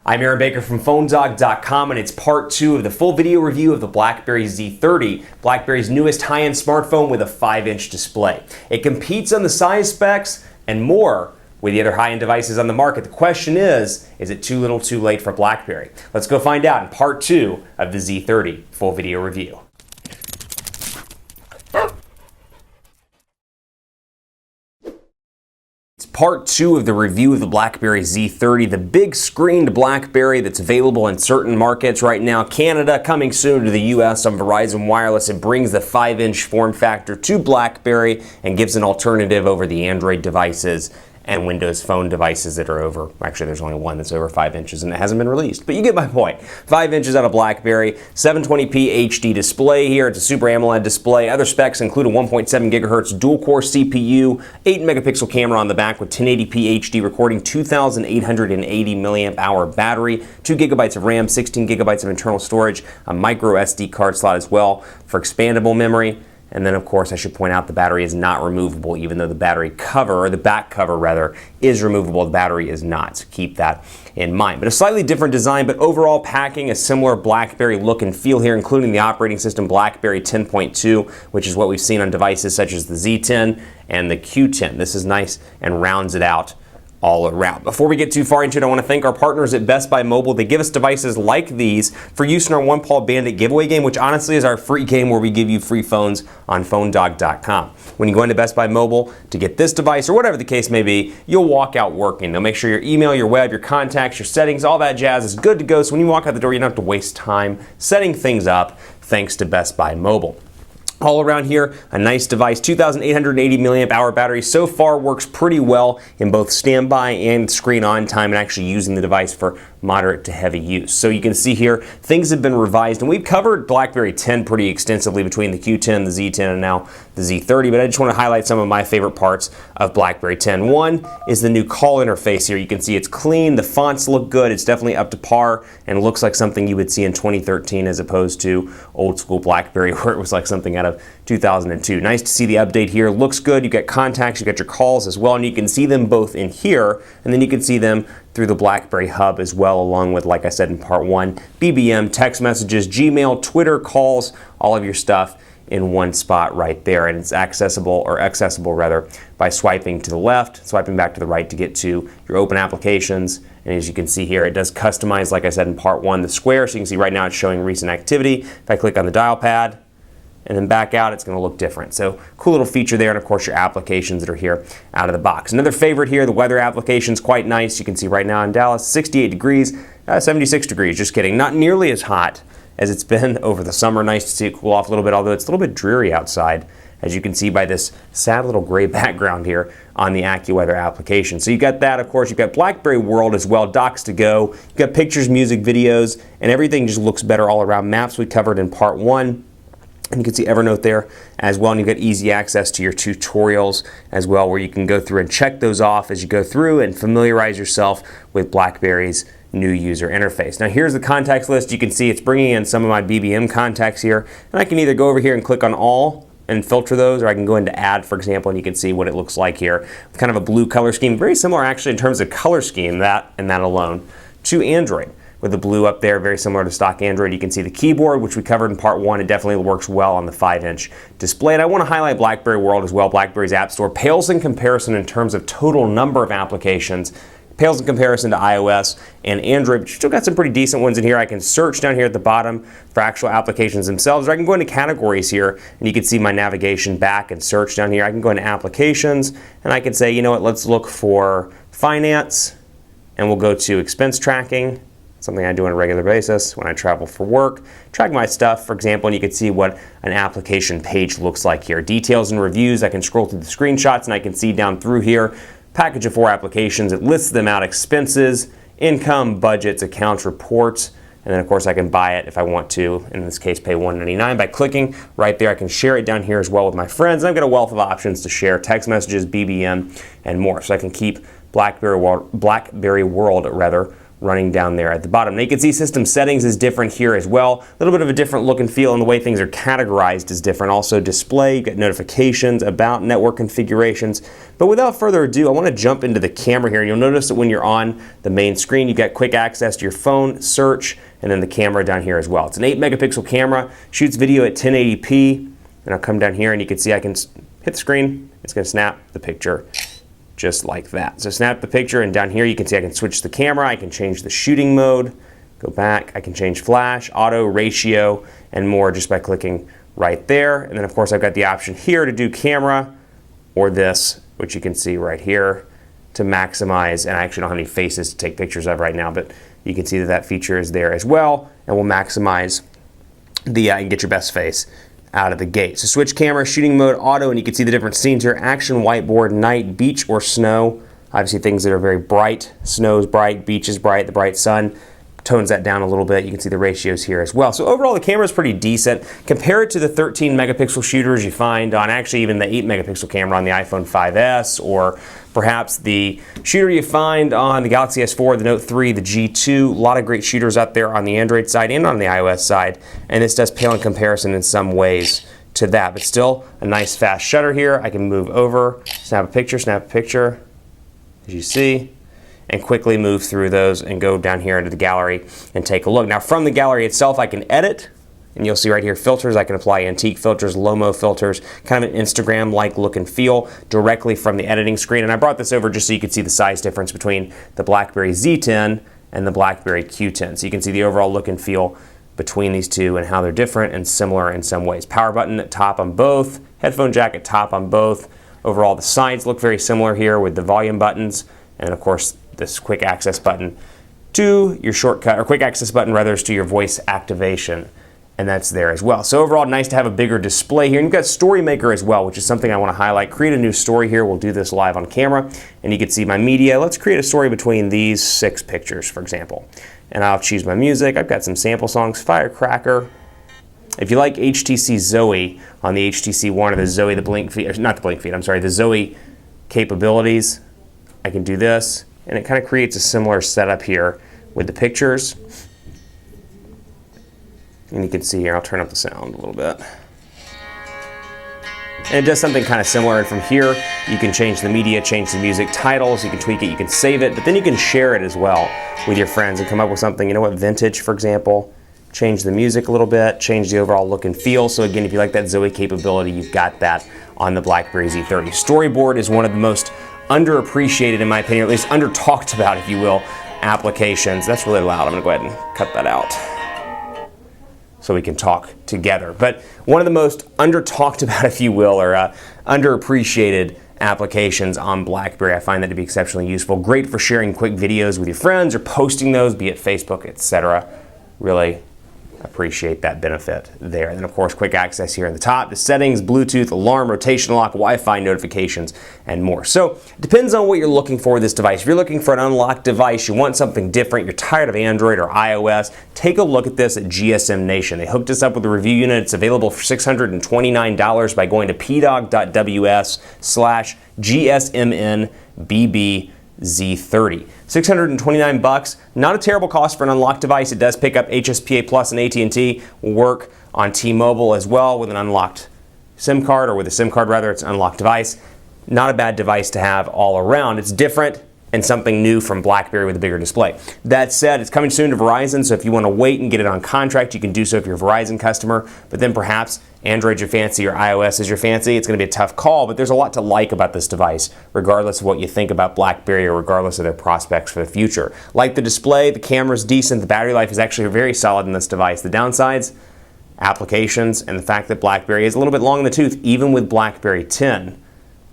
I'm Aaron Baker from PhoneDog.com, and it's part 2 of the full video review of the BlackBerry Z30, BlackBerry's newest high-end smartphone with a 5-inch display. It competes on the size specs and more with the other high-end devices on the market. The question is it too little too late for BlackBerry? Let's go find out in part 2 of the Z30 full video review. Part 2 of the review of the BlackBerry Z30, the big screened BlackBerry that's available in certain markets right now. Canada, coming soon to the US on Verizon Wireless. It brings the 5-inch form factor to BlackBerry and gives an alternative over the Android devices and Windows Phone devices that are over, actually there's only one that's over 5 inches and it hasn't been released, but you get my point. 5 inches out of BlackBerry, 720p HD display here, it's a Super AMOLED display. Other specs include a 1.7 gigahertz dual-core CPU, 8-megapixel camera on the back with 1080p HD recording, 2,880 milliamp hour battery, 2 gigabytes of RAM, 16 gigabytes of internal storage, a micro SD card slot as well for expandable memory. And then, of course, I should point out the battery is not removable, even though the battery cover, or the back cover rather, is removable. The battery is not, so keep that in mind. But a slightly different design, but overall packing a similar BlackBerry look and feel here, including the operating system BlackBerry 10.2, which is what we've seen on devices such as the Z10 and the Q10. This is nice and rounds it out all around. Before we get too far into it, I want to thank our partners at Best Buy Mobile. They give us devices like these for use in our One Paw Bandit giveaway game, which honestly is our free game where we give you free phones on PhoneDog.com. When you go into Best Buy Mobile to get this device or whatever the case may be, you'll walk out working. They'll make sure your email, your web, your contacts, your settings, all that jazz is good to go. So when you walk out the door, you don't have to waste time setting things up thanks to Best Buy Mobile. All around here, a nice device, 2,880 milliamp hour battery. So far works pretty well in both standby and screen on time and actually using the device for moderate to heavy use. So you can see here, things have been revised, and we've covered BlackBerry 10 pretty extensively between the Q10, the Z10, and now the Z30, but I just want to highlight some of my favorite parts of BlackBerry 10. One is the new call interface here. You can see it's clean, the fonts look good, it's definitely up to par, and looks like something you would see in 2013 as opposed to old school BlackBerry where it was like something out of 2002. Nice to see the update here. Looks good. You got contacts, you got your calls as well, and you can see them both in here, and then you can see them through the BlackBerry Hub as well, along with, like I said in part 1, BBM, text messages, Gmail, Twitter, calls, all of your stuff in one spot right there. And it's accessible rather, by swiping to the left, swiping back to the right to get to your open applications. And as you can see here, it does customize, like I said in part 1, the square. So you can see right now it's showing recent activity. If I click on the dial pad and then back out, it's going to look different. So cool little feature there, and of course your applications that are here out of the box. Another favorite here, the weather application's quite nice. You can see right now in Dallas, 68 degrees, 76 degrees, just kidding. Not nearly as hot as it's been over the summer. Nice to see it cool off a little bit, although it's a little bit dreary outside, as you can see by this sad little gray background here on the AccuWeather application. So you got that, of course, you've got BlackBerry World as well, docs to go, you've got pictures, music, videos, and everything just looks better all around. Maps we covered in part 1. And you can see Evernote there as well, and you've got easy access to your tutorials as well, where you can go through and check those off as you go through and familiarize yourself with BlackBerry's new user interface. Now here's the contacts list. You can see it's bringing in some of my BBM contacts here, and I can either go over here and click on all and filter those, or I can go into add, for example, and you can see what it looks like here. It's kind of a blue color scheme, very similar actually in terms of color scheme, that and that alone, to Android. With the blue up there, very similar to stock Android. You can see the keyboard, which we covered in part 1. It definitely works well on the 5-inch display. And I want to highlight BlackBerry World as well. BlackBerry's App Store pales in comparison in terms of total number of applications. Pales in comparison to iOS and Android, but you still got some pretty decent ones in here. I can search down here at the bottom for actual applications themselves, or I can go into categories here, and you can see my navigation back and search down here. I can go into applications, and I can say, you know what, let's look for finance, and we'll go to expense tracking, something I do on a regular basis when I travel for work. Track my stuff, for example, and you can see what an application page looks like here. Details and reviews, I can scroll through the screenshots and I can see down through here, package of 4 applications. It lists them out: expenses, income, budgets, accounts, reports, and then of course I can buy it if I want to, in this case pay $1.99 by clicking right there. I can share it down here as well with my friends, and I've got a wealth of options to share: text messages, BBM, and more. So I can keep BlackBerry World running down there at the bottom. Now you can see system settings is different here as well. A little bit of a different look and feel, and the way things are categorized is different. Also display, you get notifications about network configurations. But without further ado, I want to jump into the camera here, and you'll notice that when you're on the main screen, you've got quick access to your phone, search, and then the camera down here as well. It's an 8 megapixel camera, shoots video at 1080p, and I'll come down here and you can see I can hit the screen, it's going to snap the picture just like that. So snap the picture, and down here you can see I can switch the camera, I can change the shooting mode, go back, I can change flash, auto, ratio, and more just by clicking right there. And then of course I've got the option here to do camera or this, which you can see right here, to maximize, and I actually don't have any faces to take pictures of right now, but you can see that that feature is there as well, and will maximize the, and get your best face out of the gate. So switch camera, shooting mode, auto, and you can see the different scenes here: action, whiteboard, night, beach, or snow. Obviously things that are very bright. Snow's bright, beach is bright, the bright sun tones that down a little bit. You can see the ratios here as well. So overall the camera is pretty decent. Compare it to the 13 megapixel shooters you find on actually even the 8 megapixel camera on the iPhone 5S, or perhaps the shooter you find on the Galaxy S4, the Note 3, the G2. A lot of great shooters out there on the Android side and on the iOS side, and this does pale in comparison in some ways to that, but still a nice fast shutter here. I can move over, snap a picture, as you see, and quickly move through those and go down here into the gallery and take a look. Now from the gallery itself I can edit, and you'll see right here filters. I can apply antique filters, low-mo filters, kind of an Instagram-like look and feel directly from the editing screen. And I brought this over just so you could see the size difference between the BlackBerry Z10 and the BlackBerry Q10. So you can see the overall look and feel between these two and how they're different and similar in some ways. Power button at top on both, headphone jack at top on both. Overall the sides look very similar here with the volume buttons, and of course this quick access button to your shortcut, or quick access button rather, is to your voice activation, and that's there as well. So overall nice to have a bigger display here. And you've got Story Maker as well, which is something I want to highlight. Create a new story here. We'll do this live on camera, and you can see my media. Let's create a story between these 6 pictures, for example. And I'll choose my music. I've got some sample songs, Firecracker. If you like HTC Zoe on the HTC One, or the Zoe, the blink feed, not the blink feed, I'm sorry, the Zoe capabilities, I can do this, and it kind of creates a similar setup here with the pictures. And you can see here, I'll turn up the sound a little bit. And it does something kind of similar, and from here you can change the media, change the music titles, you can tweak it, you can save it, but then you can share it as well with your friends and come up with something, you know what, vintage for example. Change the music a little bit, change the overall look and feel. So again, if you like that Zoe capability, you've got that on the BlackBerry Z30. Storyboard is one of the most underappreciated, in my opinion, or at least under talked about, if you will, applications. That's really loud. I'm going to go ahead and cut that out so we can talk together. But one of the most under talked about, if you will, or underappreciated applications on BlackBerry. I find that to be exceptionally useful. Great for sharing quick videos with your friends or posting those, be it Facebook, etc. Really appreciate that benefit there. And then of course quick access here in the top, the settings, Bluetooth, alarm, rotation lock, Wi-Fi notifications, and more. So it depends on what you're looking for with this device. If you're looking for an unlocked device, you want something different, you're tired of Android or iOS, take a look at this at GSM Nation. They hooked us up with a review unit. It's available for $629 by going to pdog.ws/GSMNBBZ30. 629 bucks, not a terrible cost for an unlocked device. It does pick up HSPA Plus and AT&T, will work on T-Mobile as well with an unlocked SIM card, or with a SIM card rather. It's an unlocked device. Not a bad device to have all around. It's different and something new from BlackBerry with a bigger display. That said, it's coming soon to Verizon, so if you want to wait and get it on contract, you can do so if you're a Verizon customer, but then perhaps Android's your fancy or iOS is your fancy. It's going to be a tough call, but there's a lot to like about this device, regardless of what you think about BlackBerry or regardless of their prospects for the future. Like the display, the camera's decent, the battery life is actually very solid in this device. The downsides, applications, and the fact that BlackBerry is a little bit long in the tooth, even with BlackBerry 10.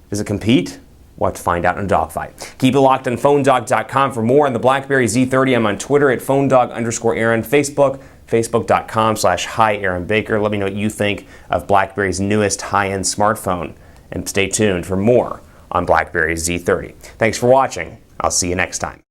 Does it compete? We'll have to find out in a dogfight. Keep it locked on PhoneDog.com for more on the BlackBerry Z30. I'm on Twitter at PhoneDog_Aaron, Facebook, Facebook.com/HiAaronBaker. Let me know what you think of BlackBerry's newest high-end smartphone. And stay tuned for more on BlackBerry Z30. Thanks for watching. I'll see you next time.